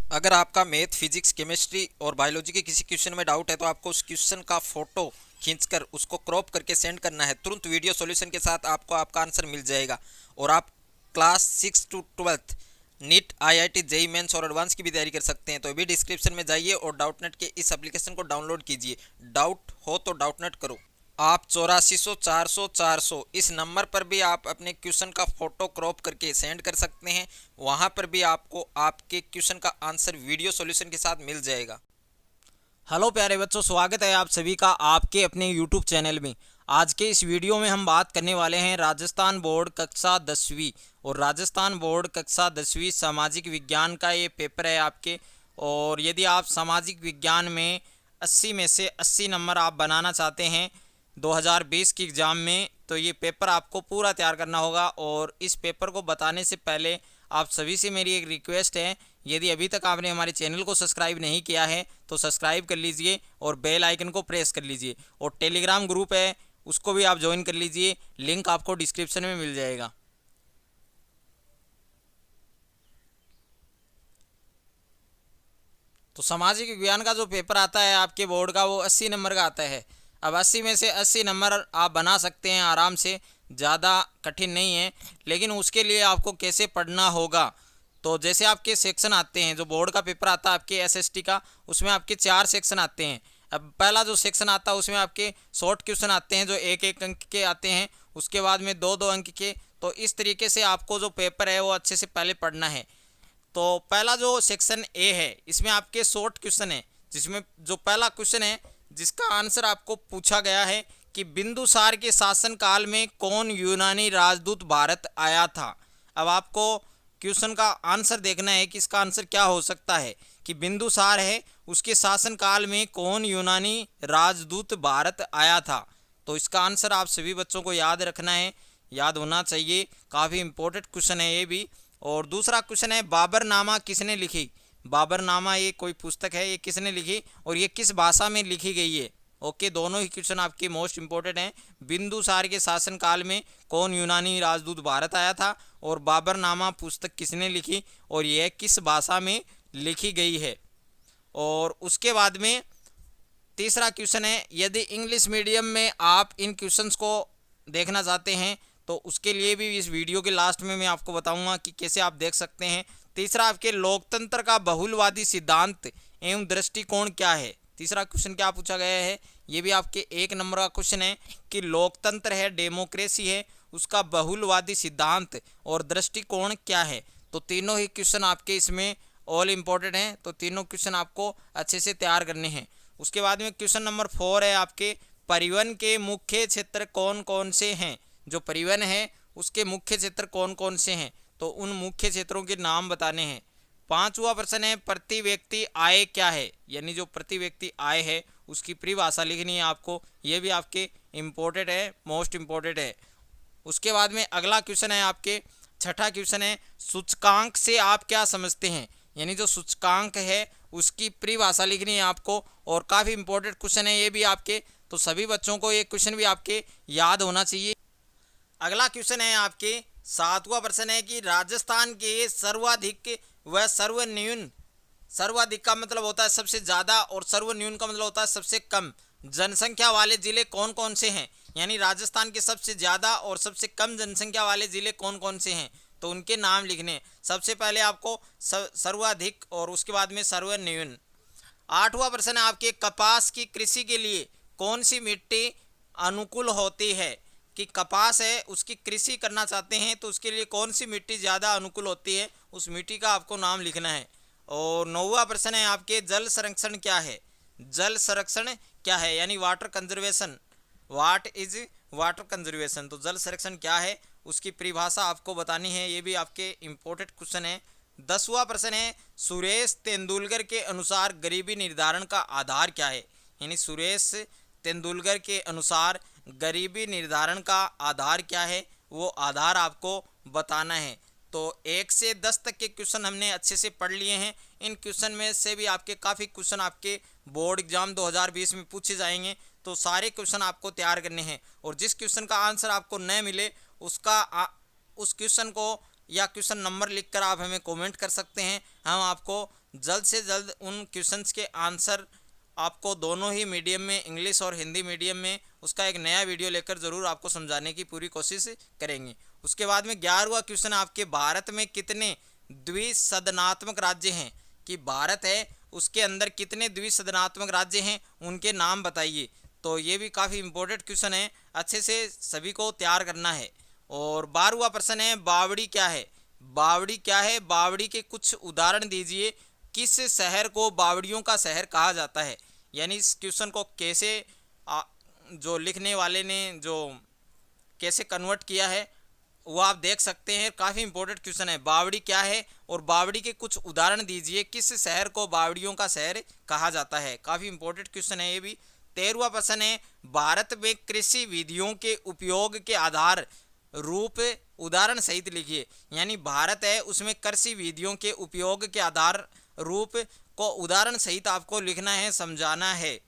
अगर आपका math, physics, chemistry और बायोलॉजी के किसी क्वेश्चन में डाउट है तो आपको उस क्वेश्चन का फोटो खींचकर उसको क्रॉप करके सेंड करना है। तुरंत वीडियो सॉल्यूशन के साथ आपको आपका आंसर मिल जाएगा। और आप class 6 to 12 NEET, IIT, JEE Mains और एडवांस की भी तैयारी कर सकते हैं। तो अभी डिस्क्रिप्शन में जाइए और डाउटनेट के इस एप्लीकेशन को डाउनलोड कीजिए। डाउट हो तो डाउटनेट करो। आप 8400 400 400 इस नंबर पर भी आप अपने क्वेश्चन का फोटो क्रॉप करके सेंड कर सकते हैं। वहां पर भी आपको आपके क्वेश्चन का आंसर वीडियो सॉल्यूशन के साथ मिल जाएगा। हेलो प्यारे बच्चों, स्वागत है आप सभी का आपके अपने यूट्यूब चैनल में। आज के इस वीडियो में हम बात करने वाले हैं राजस्थान बोर्ड कक्षा 10वीं और राजस्थान बोर्ड कक्षा 10वीं सामाजिक विज्ञान का ये पेपर है आपके। और यदि आप सामाजिक विज्ञान में 80 में से 80 नंबर आप बनाना चाहते हैं 2020 की एग्ज़ाम में, तो ये पेपर आपको पूरा तैयार करना होगा। और इस पेपर को बताने से पहले आप सभी से मेरी एक रिक्वेस्ट है, यदि अभी तक आपने हमारे चैनल को सब्सक्राइब नहीं किया है तो सब्सक्राइब कर लीजिए और बेल आइकन को प्रेस कर लीजिए। और टेलीग्राम ग्रुप है उसको भी आप ज्वाइन कर लीजिए, लिंक आपको डिस्क्रिप्शन में मिल जाएगा। तो सामाजिक विज्ञान का जो पेपर आता है आपके बोर्ड का वो 80 नंबर का आता है। अब 80 में से 80 नंबर आप बना सकते हैं आराम से, ज़्यादा कठिन नहीं है। लेकिन उसके लिए आपको कैसे पढ़ना होगा, तो जैसे आपके सेक्शन आते हैं, जो बोर्ड का पेपर आता है आपके एसएसटी का, उसमें आपके 4 सेक्शन आते हैं। अब पहला जो सेक्शन आता है उसमें आपके शॉर्ट क्वेश्चन आते हैं जो 1 1 अंक के आते हैं, उसके बाद में 2 2 अंक के। तो इस तरीके से आपको जो पेपर है वो अच्छे से पहले पढ़ना है। तो पहला जो सेक्शन ए है इसमें आपके शॉर्ट क्वेश्चन है, जिसमें जो पहला क्वेश्चन है जिसका आंसर आपको पूछा गया है कि बिंदुसार के शासनकाल में कौन यूनानी राजदूत भारत आया था। अब आपको क्वेश्चन का आंसर देखना है कि इसका आंसर क्या हो सकता है कि बिंदुसार है उसके शासनकाल में कौन यूनानी राजदूत भारत आया था। तो इसका आंसर आप सभी बच्चों को याद रखना है, याद होना चाहिए। काफ़ी इंपॉर्टेंट क्वेश्चन है ये भी। और दूसरा क्वेश्चन है बाबरनामा किसने लिखी। बाबरनामा ये कोई पुस्तक है, ये किसने लिखी और ये किस भाषा में लिखी गई है। ओके, दोनों ही क्वेश्चन आपके मोस्ट इंपॉर्टेंट हैं। बिंदुसार के शासनकाल में कौन यूनानी राजदूत भारत आया था और बाबरनामा पुस्तक किसने लिखी और यह किस भाषा में लिखी गई है। और उसके बाद में तीसरा क्वेश्चन है, यदि इंग्लिश मीडियम में आप इन क्वेश्चंस को देखना चाहते हैं तो उसके लिए भी इस वीडियो के लास्ट में मैं आपको बताऊंगा कि कैसे आप देख सकते हैं। तीसरा आपके लोकतंत्र का बहुलवादी सिद्धांत एवं दृष्टिकोण क्या है। तीसरा क्वेश्चन क्या पूछा गया है, ये भी आपके 1 नंबर का क्वेश्चन है कि लोकतंत्र है, डेमोक्रेसी है, उसका बहुलवादी सिद्धांत और दृष्टिकोण क्या है। तो तीनों ही क्वेश्चन आपके इसमें ऑल इम्पोर्टेंट हैं, तो तीनों क्वेश्चन आपको अच्छे से तैयार करने हैं। उसके बाद में क्वेश्चन नंबर 4 है आपके, परिवहन के मुख्य क्षेत्र कौन कौन से हैं। जो परिवहन है उसके मुख्य क्षेत्र कौन कौन से हैं, तो उन मुख्य क्षेत्रों के नाम बताने हैं। 5वां प्रश्न है, प्रति व्यक्ति आय क्या है, यानी जो प्रति व्यक्ति आय है उसकी परिभाषा लिखनी है आपको। ये भी आपके इम्पोर्टेंट है, मोस्ट इम्पोर्टेंट है। उसके बाद में अगला क्वेश्चन है आपके, छठा क्वेश्चन है, सूचकांक से आप क्या समझते हैं, यानी जो सूचकांक है उसकी परिभाषा लिखनी है आपको। और काफ़ी इंपॉर्टेंट क्वेश्चन है ये भी आपके, तो सभी बच्चों को ये क्वेश्चन भी आपके याद होना चाहिए। अगला क्वेश्चन है आपके 7वां प्रश्न है कि राजस्थान के सर्वाधिक व सर्वन्यून, सर्वाधिक का मतलब होता है सबसे ज़्यादा और सर्वन्यून का मतलब होता है सबसे कम जनसंख्या वाले ज़िले कौन कौन से हैं। यानी राजस्थान के सबसे ज़्यादा और सबसे कम जनसंख्या वाले ज़िले कौन कौन से हैं, तो उनके नाम लिखने हैं। सबसे पहले आपको सर्वाधिक और उसके बाद में सर्वन्यून। 8वां प्रश्न है आपके, कपास की कृषि के लिए कौन सी मिट्टी अनुकूल होती है। कि कपास है उसकी कृषि करना चाहते हैं तो उसके लिए कौन सी मिट्टी ज़्यादा अनुकूल होती है, उस मिट्टी का आपको नाम लिखना है। और 9वां प्रश्न है आपके, जल संरक्षण क्या है। जल संरक्षण क्या है, यानी water conservation, what is water conservation. तो जल संरक्षण क्या है उसकी परिभाषा आपको बतानी है, ये भी आपके इम्पोर्टेंट क्वेश्चन है। 10वां प्रश्न है, सुरेश तेंदुलकर के अनुसार गरीबी निर्धारण का आधार क्या है। यानी सुरेश तेंदुलकर के अनुसार गरीबी निर्धारण का आधार क्या है, वो आधार आपको बताना है। तो 1 से 10 तक के क्वेश्चन हमने अच्छे से पढ़ लिए हैं। इन क्वेश्चन में से भी आपके काफ़ी क्वेश्चन आपके बोर्ड एग्जाम 2020 में पूछे जाएंगे, तो सारे क्वेश्चन आपको तैयार करने हैं। और जिस क्वेश्चन का आंसर आपको न मिले उस क्वेश्चन को या क्वेश्चन नंबर लिखकर आप हमें कमेंट कर सकते हैं, हम आपको जल्द से जल्द उन क्वेश्चंस के आंसर आपको दोनों ही मीडियम में, इंग्लिश और हिंदी मीडियम में, उसका एक नया वीडियो लेकर ज़रूर आपको समझाने की पूरी कोशिश करेंगे। उसके बाद में 11वां क्वेश्चन आपके, भारत में कितने द्विसदनात्मक राज्य हैं? कि भारत है उसके अंदर कितने द्विसदनात्मक राज्य हैं, उनके नाम बताइए। तो ये भी काफ़ी इंपॉर्टेंट क्वेश्चन है, अच्छे से सभी को तैयार करना है। और 12वां प्रश्न है, बावड़ी क्या है? बावड़ी क्या है? बावड़ी के कुछ उदाहरण दीजिए। किस शहर को बावड़ियों का शहर कहा जाता है? यानी इस क्वेश्चन को कैसे जो लिखने वाले ने जो कैसे कन्वर्ट किया है वो आप देख सकते हैं। काफ़ी इंपॉर्टेंट क्वेश्चन है, बावड़ी क्या है और बावड़ी के कुछ उदाहरण दीजिए। किस शहर को बावड़ियों का शहर कहा जाता है? काफ़ी इंपॉर्टेंट क्वेश्चन है ये भी। 13वां प्रश्न है, भारत में कृषि विधियों के उपयोग के आधार रूप उदाहरण सहित लिखिए। यानी भारत है उसमें कृषि विधियों के उपयोग के आधार रूप को उदाहरण सहित आपको लिखना है, समझाना है।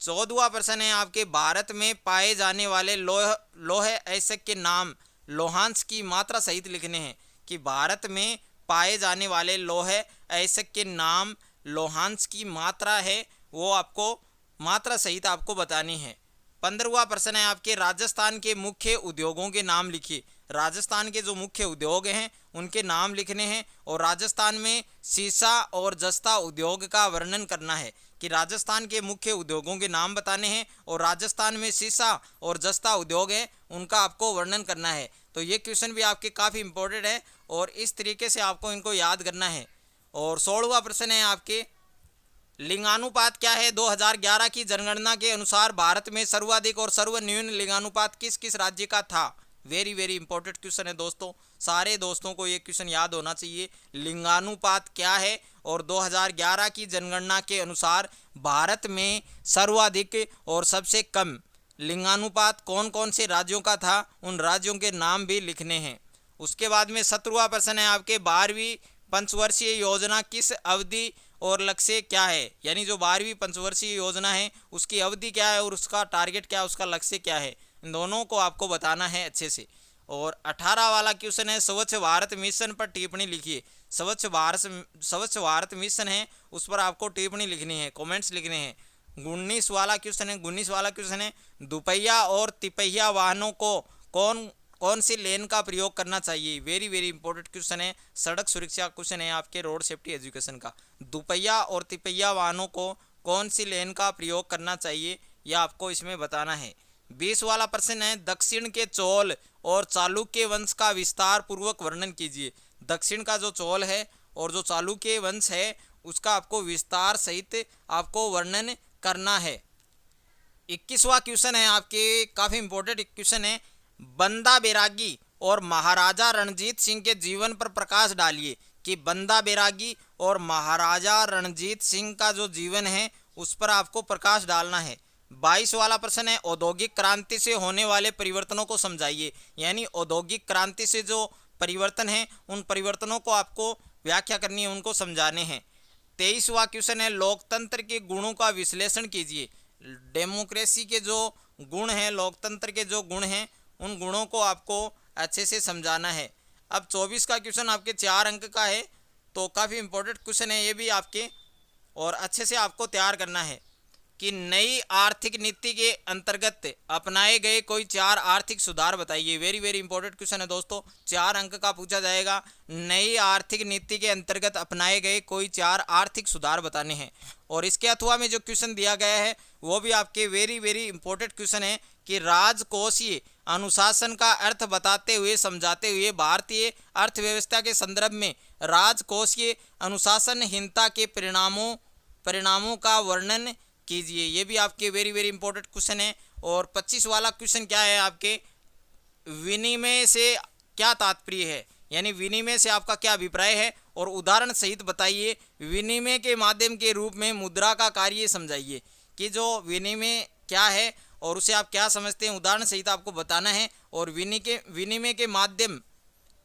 14वां प्रश्न है आपके, भारत में पाए जाने वाले लौह अयस्क के नाम लोहांश की मात्रा सहित लिखने हैं। कि भारत में पाए जाने वाले लौह अयस्क के नाम लोहांश की मात्रा है वो आपको मात्रा सहित आपको बतानी है। 15वां प्रश्न है आपके, राजस्थान के मुख्य उद्योगों के नाम लिखिए। राजस्थान के जो मुख्य उद्योग हैं उनके नाम लिखने हैं और राजस्थान में सीसा और जस्ता उद्योग का वर्णन करना है। कि राजस्थान के मुख्य उद्योगों के नाम बताने हैं और राजस्थान में सीसा और जस्ता उद्योग है उनका आपको वर्णन करना है। तो ये क्वेश्चन भी आपके काफ़ी इंपॉर्टेंट है और इस तरीके से आपको इनको याद करना है। और 16वां प्रश्न है आपके, लिंगानुपात क्या है? 2011 की जनगणना के अनुसार भारत में सर्वाधिक और सर्वन्यून लिंगानुपात किस किस राज्य का था? वेरी वेरी इंपॉर्टेंट क्वेश्चन है दोस्तों, सारे दोस्तों को ये क्वेश्चन याद होना चाहिए। लिंगानुपात क्या है और 2011 की जनगणना के अनुसार भारत में सर्वाधिक और सबसे कम लिंगानुपात कौन कौन से राज्यों का था, उन राज्यों के नाम भी लिखने हैं। उसके बाद में 17वां प्रश्न है आपके, 12वीं पंचवर्षीय योजना किस अवधि और लक्ष्य क्या है? यानी जो 12वीं पंचवर्षीय योजना है उसकी अवधि क्या है और उसका टारगेट क्या है, उसका लक्ष्य क्या है, इन दोनों को आपको बताना है अच्छे से। और 18 वाला क्वेश्चन है, स्वच्छ भारत मिशन पर टिप्पणी लिखिए। स्वच्छ भारत मिशन है उस पर आपको टिप्पणी लिखनी है, कमेंट्स लिखने हैं। 19 वाला क्वेश्चन है, दुपहिया और तिपहिया वाहनों को कौन सी लेन का प्रयोग करना चाहिए? वेरी वेरी इंपॉर्टेंट क्वेश्चन है, सड़क सुरक्षा क्वेश्चन है आपके रोड सेफ्टी एजुकेशन का। दुपहिया और तिपहिया वाहनों को कौन सी लेन का प्रयोग करना चाहिए यह आपको इसमें बताना है। 20 वाला प्रश्न है, दक्षिण के चोल और चालुक्य वंश का विस्तार पूर्वक वर्णन कीजिए। दक्षिण का जो चोल है और जो चालुक्य वंश है उसका आपको विस्तार सहित आपको वर्णन करना है। 21वां क्वेश्चन है आपके, काफ़ी इंपॉर्टेंट क्वेश्चन है, बंदा बैरागी और महाराजा रणजीत सिंह के जीवन पर प्रकाश डालिए। कि बंदा बैरागी और महाराजा रणजीत सिंह का जो जीवन है उस पर आपको प्रकाश डालना है। 22 वाला प्रश्न है, औद्योगिक क्रांति से होने वाले परिवर्तनों को समझाइए। यानी औद्योगिक क्रांति से जो परिवर्तन है उन परिवर्तनों को आपको व्याख्या करनी है, उनको समझाने हैं। 23वां क्वेश्चन है, लोकतंत्र के गुणों का विश्लेषण कीजिए। डेमोक्रेसी के जो गुण हैं, लोकतंत्र के जो गुण हैं उन गुणों को आपको अच्छे से समझाना है। अब 24 का क्वेश्चन आपके 4 अंक का है, तो काफ़ी इंपॉर्टेंट क्वेश्चन है ये भी आपके, और अच्छे से आपको तैयार करना है। कि नई आर्थिक नीति के अंतर्गत अपनाए गए कोई 4 आर्थिक सुधार बताइए। वेरी वेरी इंपॉर्टेंट क्वेश्चन है दोस्तों, 4 अंक का पूछा जाएगा। नई आर्थिक नीति के अंतर्गत अपनाए गए कोई 4 आर्थिक सुधार बताने हैं। और इसके अथवा में जो क्वेश्चन दिया गया है वो भी आपके वेरी वेरी इंपॉर्टेंट क्वेश्चन है कि राजकोषीय अनुशासन का अर्थ बताते हुए समझाते हुए भारतीय अर्थव्यवस्था के संदर्भ में राजकोषीय अनुशासनहीनता के परिणामों का वर्णन कीजिए। ये भी आपके वेरी वेरी इंपॉर्टेंट क्वेश्चन है। और 25 वाला क्वेश्चन क्या है आपके, विनिमय से क्या तात्पर्य है? यानी विनिमय से आपका क्या अभिप्राय है और उदाहरण सहित बताइए। विनिमय के माध्यम के रूप में मुद्रा का कार्य समझाइए। कि जो विनिमय क्या है और उसे आप क्या समझते हैं, उदाहरण सहित आपको बताना है। और विनिमय के माध्यम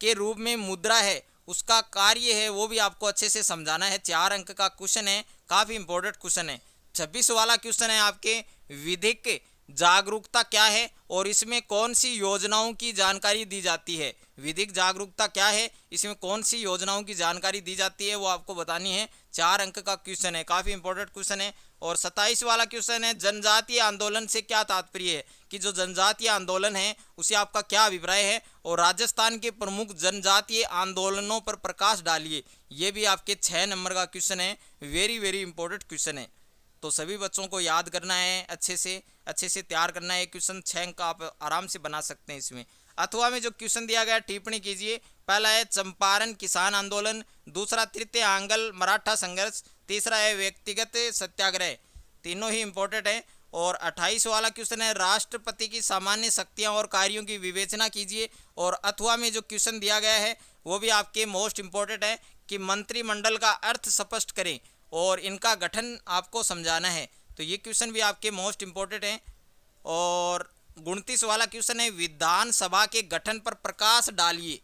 के रूप में मुद्रा है उसका कार्य है वो भी आपको अच्छे से समझाना है। 4 अंक का क्वेश्चन है, काफ़ी इंपॉर्टेंट क्वेश्चन है। 26 वाला क्वेश्चन है आपके, विधिक जागरूकता क्या है और इसमें कौन सी योजनाओं की जानकारी दी जाती है। विधिक जागरूकता क्या है, इसमें कौन सी योजनाओं की जानकारी दी जाती है, वो आपको बतानी है। 4 अंक का क्वेश्चन है, काफ़ी इंपॉर्टेंट क्वेश्चन है। और 27 वाला क्वेश्चन है, जनजातीय आंदोलन से क्या तात्पर्य है, कि जो जनजातीय आंदोलन है उसे आपका क्या अभिप्राय है। और राजस्थान के प्रमुख जनजातीय आंदोलनों पर प्रकाश डालिए, ये भी आपके 6 नंबर का क्वेश्चन है। वेरी वेरी इंपॉर्टेंट क्वेश्चन है, तो सभी बच्चों को याद करना है, अच्छे से तैयार करना है। क्वेश्चन 6 अंक का आप आराम से बना सकते हैं इसमें। अथवा में जो क्वेश्चन दिया गया टिप्पणी कीजिए। पहला है चंपारण किसान आंदोलन, दूसरा तृतीय आंगल मराठा संघर्ष, तीसरा है व्यक्तिगत सत्याग्रह। तीनों ही इंपॉर्टेंट है। और 28 वाला क्वेश्चन है, राष्ट्रपति की सामान्य शक्तियां और कार्यों की विवेचना कीजिए। और अथवा में जो क्वेश्चन दिया गया है वो भी आपके मोस्ट इंपॉर्टेंट है, कि मंत्रिमंडल का अर्थ स्पष्ट करें और इनका गठन आपको समझाना है। तो ये क्वेश्चन भी आपके मोस्ट इंपॉर्टेंट हैं। और 29 वाला क्वेश्चन है, विधानसभा के गठन पर प्रकाश डालिए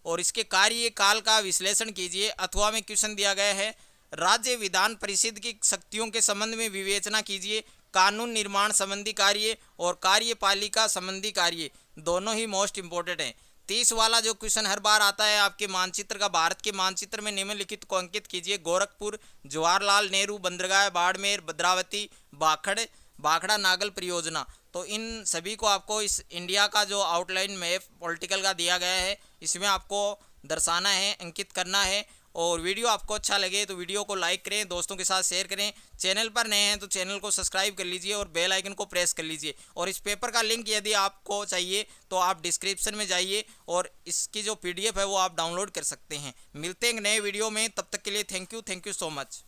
और इसके कार्यकाल का विश्लेषण कीजिए। अथवा में क्वेश्चन दिया गया है, राज्य विधान परिषद की शक्तियों के संबंध में विवेचना कीजिए। कानून निर्माण संबंधी कार्य और कार्यपालिका संबंधी कार्य दोनों ही मोस्ट इंपॉर्टेंट हैं। 30 वाला जो क्वेश्चन हर बार आता है आपके मानचित्र का, भारत के मानचित्र में निम्नलिखित को अंकित कीजिए। गोरखपुर, जवाहरलाल नेहरू बंदरगाह, बाड़मेर, भद्रावती, भाखड़ा नागल परियोजना। तो इन सभी को आपको इस इंडिया का जो आउटलाइन मैप पॉलिटिकल का दिया गया है इसमें आपको दर्शाना है, अंकित करना है। और वीडियो आपको अच्छा लगे तो वीडियो को लाइक करें, दोस्तों के साथ शेयर करें। चैनल पर नए हैं तो चैनल को सब्सक्राइब कर लीजिए और बेल आइकन को प्रेस कर लीजिए। और इस पेपर का लिंक यदि आपको चाहिए तो आप डिस्क्रिप्शन में जाइए और इसकी जो PDF है वो आप डाउनलोड कर सकते हैं। मिलते हैं नए वीडियो में, तब तक के लिए थैंक यू सो मच।